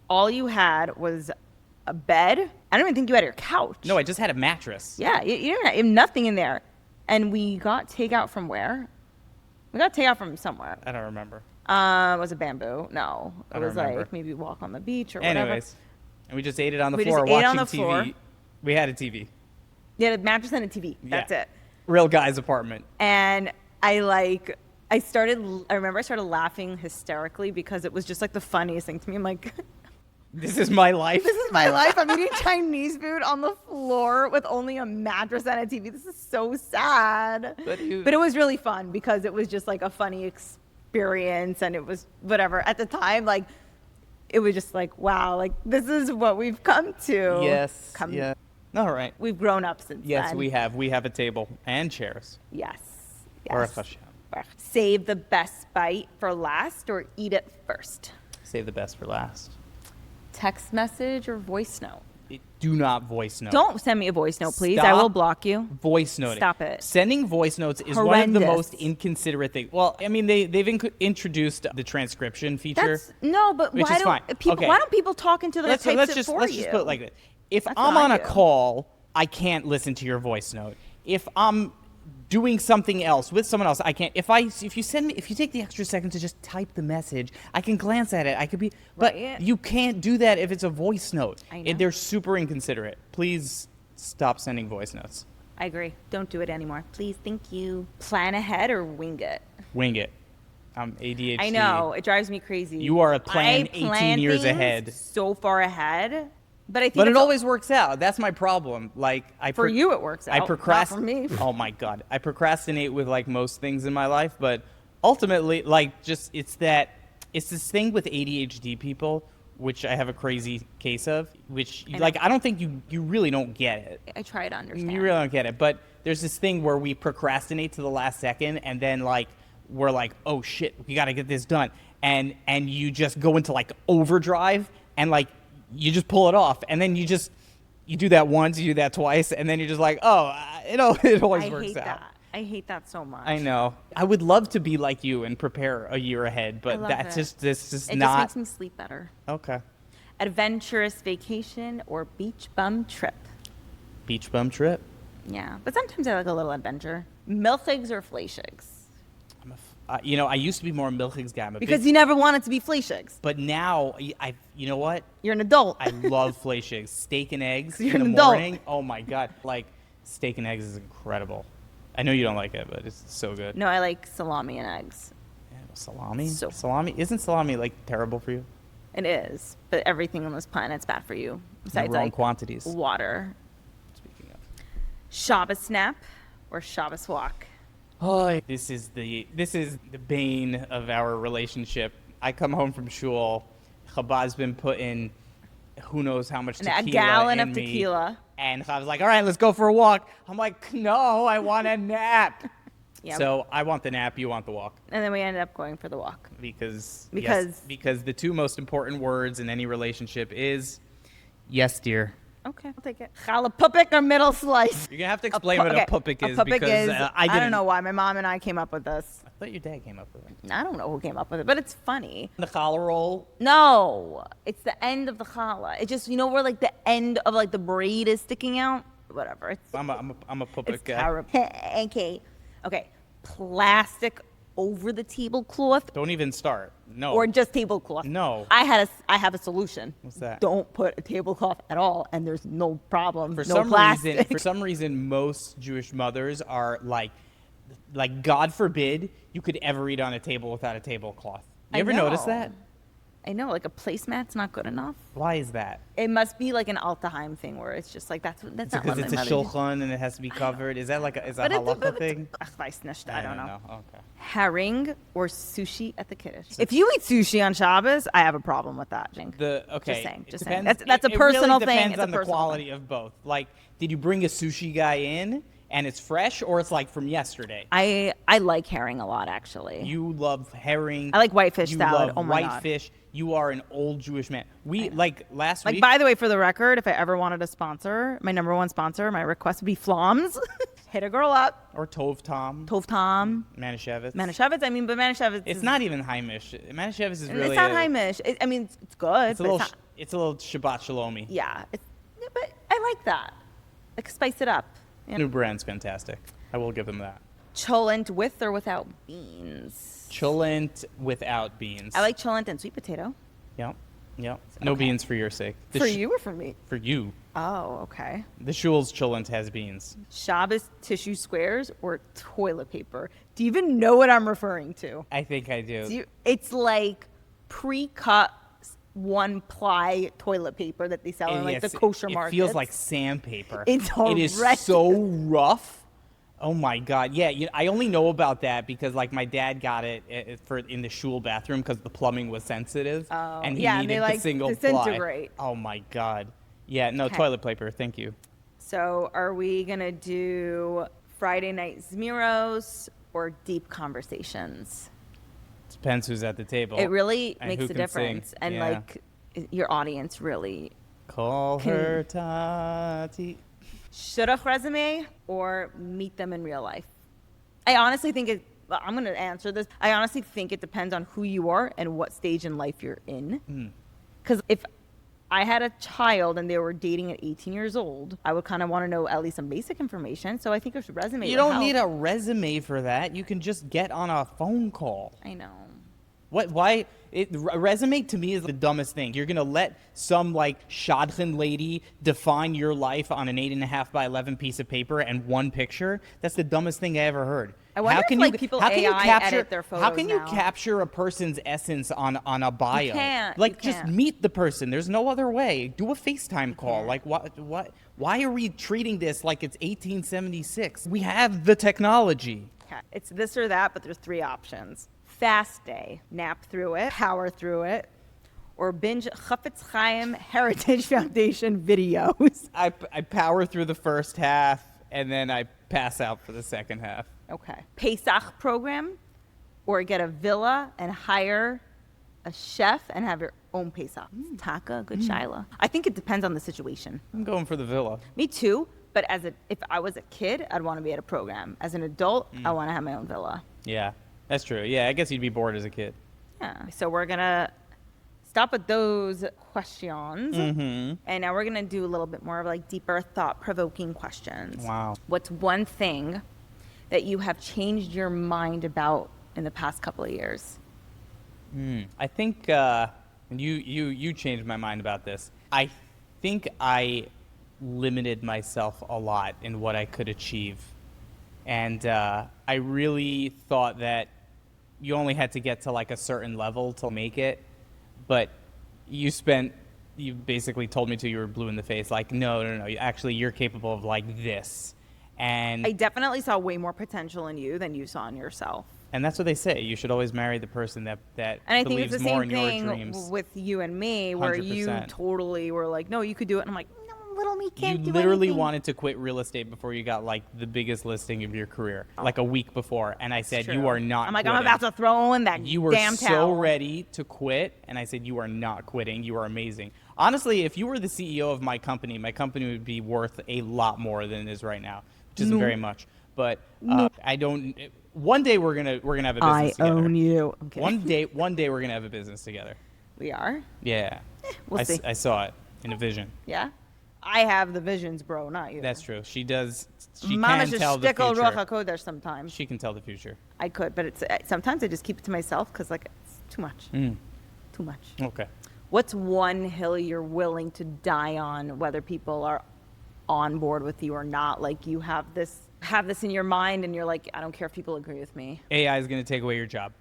all you had was a bed. I don't even think you had your couch. No, I just had a mattress. Yeah, you have nothing in there. And we got takeout from where? We got takeout from somewhere. I don't remember. Was it Bamboo? No. It was remember. like maybe walk on the beach or whatever. Anyways, and we just ate it on the floor watching TV. Floor. We had a TV. Yeah, a mattress and a TV. That's it. Real guy's apartment. And I remember I started laughing hysterically because it was just like the funniest thing to me. I'm like, this is my life. This is my life. I'm eating Chinese food on the floor with only a mattress and a TV. This is so sad. But it was really fun because it was just like a funny experience, and it was whatever. At the time, like, it was just like, wow, like, this is what we've come to. Yes. Yeah. All right. We've grown up since then. Yes, we have. We have a table and chairs. Yes. Or Hashem. Save the best bite for last or eat it first? Save the best for last. Text message or voice note? Do not voice note. Don't send me a voice note, please. Stop I will block you. Voice noting. Stop it. Sending voice notes is one of the most inconsiderate things. Well, I mean, they've introduced the transcription feature. But why don't people talk into the types let's it just for let's you? just put it like this. If I'm on a call, I can't listen to your voice note. If I'm doing something else with someone else, I can't. If you take the extra second to just type the message, I can glance at it. I could be, but you can't do that if it's a voice note. I know. They're super inconsiderate. Please stop sending voice notes. I agree. Don't do it anymore. Please, thank you. Plan ahead or wing it? Wing it. I'm ADHD. I know. It drives me crazy. You are a plan 18 years ahead. So far ahead. But I think But it it's- always works out. That's my problem. Like for you it works out. I Not procrastinate. for me. Oh my god, I procrastinate with like most things in my life, but ultimately, like, just it's this thing with ADHD people, which I have a crazy case of. Which I don't think you really don't get it. I try to understand. You really don't get it. But there's this thing where we procrastinate to the last second, and then like we're like, oh shit, we got to get this done, and you just go into like overdrive, and like you just pull it off, and then you do that once, you do that twice, and then you're just like, oh, it always works hate out. that. I hate that so much. I know. I would love to be like you and prepare a year ahead, but love that's it. just this is It not just makes me sleep better. okay. Adventurous vacation or beach bum trip. Beach bum trip. Yeah, but sometimes I like a little adventure. Milchigs or fleischigs? I used to be more milchigs guy. Because you never wanted to be fleischigs. But now you know what? You're an adult. I love fleischigs. Steak and eggs You're in the an adult. morning. Oh my god! Like steak and eggs is incredible. I know you don't like it, but it's so good. No, I like salami and eggs. Yeah, salami. So- Salami isn't salami like terrible for you? It is, but everything on this planet's bad for you. Besides, wrong like quantities. water. Speaking of. Shabbos nap or Shabbos walk? Oh, this is the bane of our relationship. I come home from shul. Chabad's been putting who knows how much tequila A gallon in of me, tequila. and Chav's like, all right, let's go for a walk. I'm like, no, I want a nap. Yeah. So I want the nap, you want the walk. And then we ended up going for the walk. Because the two most important words in any relationship is yes, dear. Okay, I'll take it. Challah or middle slice? You're gonna have to explain what a pupik is because I don't know why. My mom and I came up with this. I thought your dad came up with it. I don't know who came up with it, but it's funny. The challah roll. No, it's the end of the challah. It just, where like the end of like the braid is sticking out. Whatever. It's I'm a pupik it's guy. okay. Plastic over the tablecloth Don't even start. No. or just tablecloth. No. I have a solution. What's that? Don't put a tablecloth at all, and there's no problem. For no plastic. some reason, most Jewish mothers are like, God forbid you could ever eat on a table without a tablecloth. You I ever notice know. that? I know, like a placemat's not good enough. Why is that? It must be like an Altaheim thing where it's just like that's not Because what it's my a mother did. shulchan and it has to be covered. Is that like a But halacha thing? Ach, weiß nicht. I don't know. Okay. Herring or sushi at the Kiddush. If you eat sushi on Shabbos, I have a problem with that. Okay. Just It saying. depends- That's a it personal really thing. depends It's a on the personal quality of both. Like, did you bring a sushi guy in and it's fresh, or it's like from yesterday? I like herring a lot, actually. You love herring. I like whitefish you salad. Love Oh my God. whitefish. You are an old Jewish man. We last Like, week. by the way, for the record, if I ever wanted a sponsor, my number one sponsor, my request would be Flom's. Hit a girl up. Or Tov Tom. Tov Tom. Manischewitz. Manischewitz. I mean, but Manischewitz. It's not even Heimish. Manischewitz is really. It's not Heimish. I mean, it's good. It's a but little. it's not, It's a little Shabbat Shalomi. yeah. But I like that. Like, spice it up. New brand's fantastic. I will give them that. Cholent with or without beans? Cholent without beans. I like cholent and sweet potato. Yep. Yep. No Okay. beans for your sake. For you or for me? For you. Oh, okay. The shul's cholent has beans. Shabbos tissue squares or toilet paper? Do you even know what I'm referring to? I think I do. It's like pre-cut one-ply toilet paper that they sell in like Yes, the kosher it market. feels like sandpaper. It's It is horrendous. so rough. Oh my god! Yeah, I only know about that because like my dad got it for in the shul bathroom because the plumbing was sensitive Oh, and he yeah, and needed they, the like, single disintegrate. ply. Oh my god! Yeah, no Okay. toilet paper. Thank you. So are we gonna do Friday night Zmiros or deep conversations? Depends who's at the table. It really and makes who a can sing. difference, and Yeah. like your audience really. Call her Tatty. Shidduch resume or meet them in real life? I honestly think I'm going to answer this. I honestly think it depends on who you are and what stage in life you're in. Because if I had a child and they were dating at 18 years old, I would kind of want to know at least some basic information. So I think a resume. You would don't help. need a resume for that. You can just get on a phone call. I know. What? Why? A resume to me is the dumbest thing. You're gonna let some like shadchan lady define your life on an 8.5 by 11 piece of paper and one picture? That's the dumbest thing I ever heard. I wonder if, like, people AI edit their How photos can you now. capture a person's essence on a bio? can't. Like, You just can't. meet the person. There's no other way. Do a FaceTime call. can't. Like, what? Why are we treating this like it's 1876? We have the technology. Okay. It's this or that, but there's 3 options. Fast day, nap through it, power through it, or binge Chafetz Chaim Heritage Foundation videos. I power through the first half, and then I pass out for the second half. Okay. Pesach program, or get a villa and hire a chef and have your own Pesach. Taka, good shaila. I think it depends on the situation. I'm going for the villa. Me too, but if I was a kid, I'd want to be at a program. As an adult, I want to have my own villa. Yeah, that's true. Yeah, I guess you'd be bored as a kid. Yeah. So we're going to stop with those questions. And now we're going to do a little bit more of like deeper thought-provoking questions. Wow. What's one thing that you have changed your mind about in the past couple of years? I think you changed my mind about this. I think I limited myself a lot in what I could achieve. And I really thought that you only had to get to like a certain level to make it. But you basically told me you were blue in the face. Like, no. Actually, you're capable of like this. And I definitely saw way more potential in you than you saw in yourself. And that's what they say. You should always marry the person that And I think believes it's the more same in your thing dreams. with you and me, where you 100%. totally were like, no, you could do it. And I'm like, no, little me can't do You literally anything. wanted to quit real estate before you got like the biggest listing of your career, like a week before. And I said, True. you are not I'm like, quitting. I'm about to throw in that You were damn so towel. ready to quit. And I said, you are not quitting. You are amazing. Honestly, if you were the CEO of my company would be worth a lot more than it is right now, which isn't very much. But I don't. One day we're gonna have a business together. I own you. Okay. One day we're gonna have a business together. We are? Yeah. We'll see. I saw it in a vision. Yeah? I have the visions, bro, not you. That's true. She does. She Mama can should tell the shtickle future. Ruach HaKodesh sometimes. She can tell the future. I could, but it's sometimes I just keep it to myself because like it's too much. Too much. Okay. What's one hill you're willing to die on, whether people are on board with you or not? Like you have this in your mind and you're like, I don't care if people agree with me. AI is going to take away your job.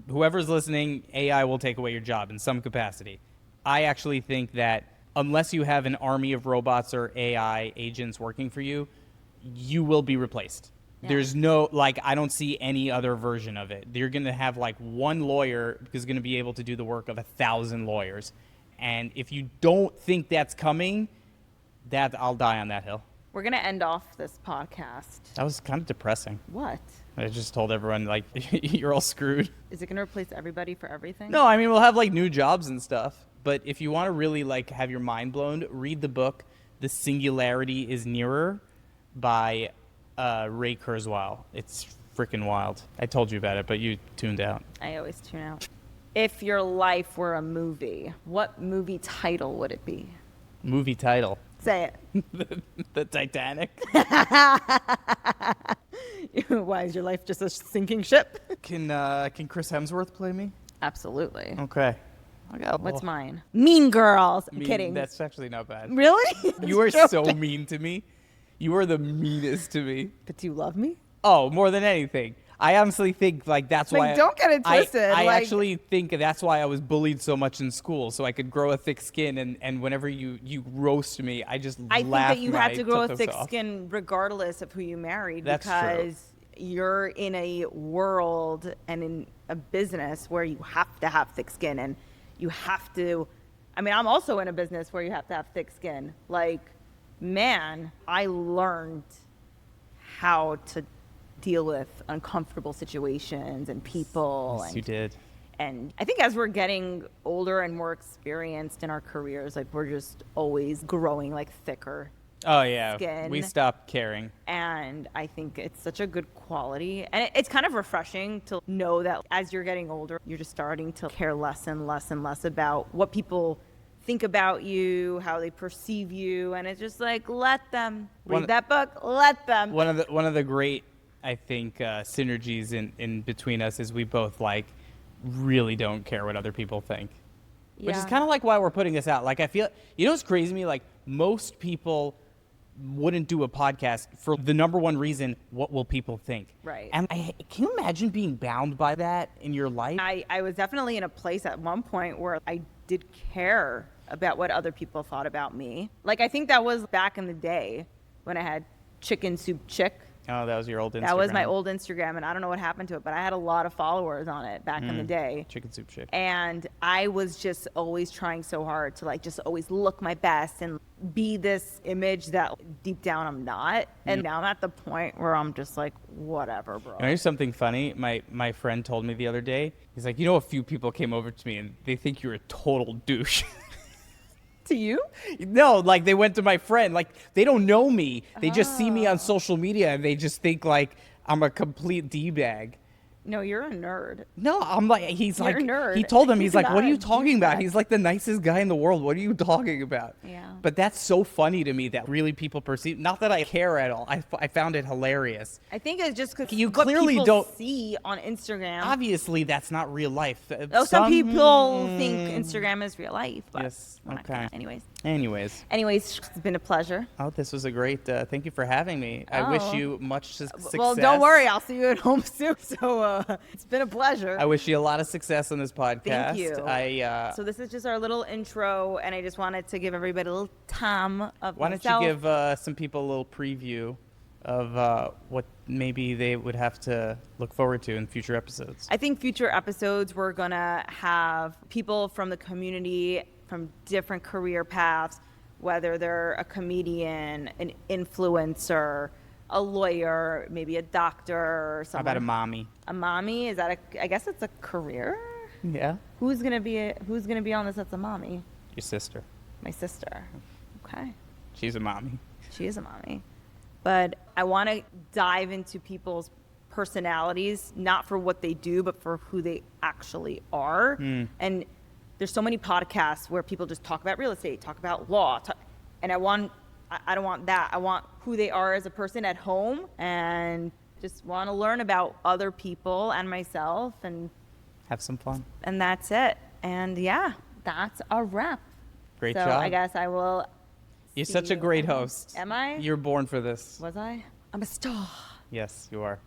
Whoever's listening, AI will take away your job in some capacity. I actually think that unless you have an army of robots or AI agents working for you, you will be replaced. Yeah. There's no, like, I don't see any other version of it. You're going to have like one lawyer who's going to be able to do the work of 1,000 lawyers. And if you don't think that's coming, I'll die on that hill. We're going to end off this podcast. That was kind of depressing. What? I just told everyone, like, you're all screwed. Is it going to replace everybody for everything? No, I mean, we'll have, like, new jobs and stuff. But if you want to really, like, have your mind blown, read the book, The Singularity is Nearer by Ray Kurzweil. It's freaking wild. I told you about it, but you tuned out. I always tune out. If your life were a movie, what movie title would it be? Movie title. Say it. The Titanic. Why, is your life just a sinking ship? Can Chris Hemsworth play me? Absolutely. Okay. What's mine? Mean Girls. I'm kidding. That's actually not bad. Really? You are Just so joking. mean to me. You are the meanest to me. But do you love me? Oh, more than anything. I honestly think like that's Like, why. don't get it twisted, I like- actually think that's why I was bullied so much in school, so I could grow a thick skin. And whenever you roast me, I just I think laugh that you my had to grow a tuchus thick off. skin regardless of who you married. That's true. because you're in a world and in a business where you have to have thick skin and you have to. I mean, I'm also in a business where you have to have thick skin. Like, man, I learned how to deal with uncomfortable situations and people. Yes, and, you did. And I think as we're getting older and more experienced in our careers, like we're just always growing like thicker. Oh yeah, Skin. we stopped caring. And I think it's such a good quality. And it's kind of refreshing to know that as you're getting older, you're just starting to care less and less and less about what people think about you, how they perceive you. And it's just like, let them read that book, let them. One of the great, I think, synergies in between us is we both like really don't care what other people think. Which is kind of like why we're putting this out. Like, I feel, you know what's crazy to me? Like, most people wouldn't do a podcast for the number one reason, what will people think? Right. And can you imagine being bound by that in your life? I was definitely in a place at one point where I did care about what other people thought about me. Like, I think that was back in the day when I had Chicken Soup Chick. Oh, that was your old Instagram. That was my old Instagram, and I don't know what happened to it, but I had a lot of followers on it back in the day. Chicken Soup Chick. And I was just always trying so hard to like just always look my best and be this image that deep down I'm not. And now I'm at the point where I'm just like, whatever, bro. And here's something funny. My friend told me the other day. He's like, a few people came over to me and they think you're a total douche. To you? No, like they went to my friend. Like they don't know me. They just see me on social media and they just think like I'm a complete D-bag. No, you're a nerd. No, I'm like, he's You're like, a nerd. he told him, he's like, Not what are a you talking about? douchebag. He's like the nicest guy in the world. What are you talking about? Yeah. But that's so funny to me that really people perceive, not that I care at all. I found it hilarious. I think it's just because You what clearly people don't- see on Instagram. Obviously, that's not real life. Oh, some people think Instagram is real life. But Yes, we're not okay. gonna- Anyways, Anyways, it's been a pleasure. oh, this was a great, thank you for having me. I wish Oh. you much success. Well, don't worry. I'll see you at home soon. So it's been a pleasure. I wish you a lot of success on this podcast. Thank you. So this is just our little intro, and I just wanted to give everybody a little time of Why don't myself. you give some people a little preview of what maybe they would have to look forward to in future episodes? I think future episodes we're gonna have people from the community from different career paths, whether they're a comedian, an influencer, a lawyer, maybe a doctor, or How someone. about a mommy? A mommy? Is that I guess it's a career. Yeah. Who's gonna be on this? That's a mommy. Your sister. My sister. Okay. She's a mommy. She is a mommy. But I want to dive into people's personalities, not for what they do, but for who they actually are. And there's so many podcasts where people just talk about real estate, talk about law, and I don't want that. I want who they are as a person at home, and just want to learn about other people and myself, and Have some fun. that's it. And yeah, that's a wrap. Great So job. I guess I will. You're see such a you great at home. host. Am I? You're born for this. Was I? I'm a star. Yes, you are.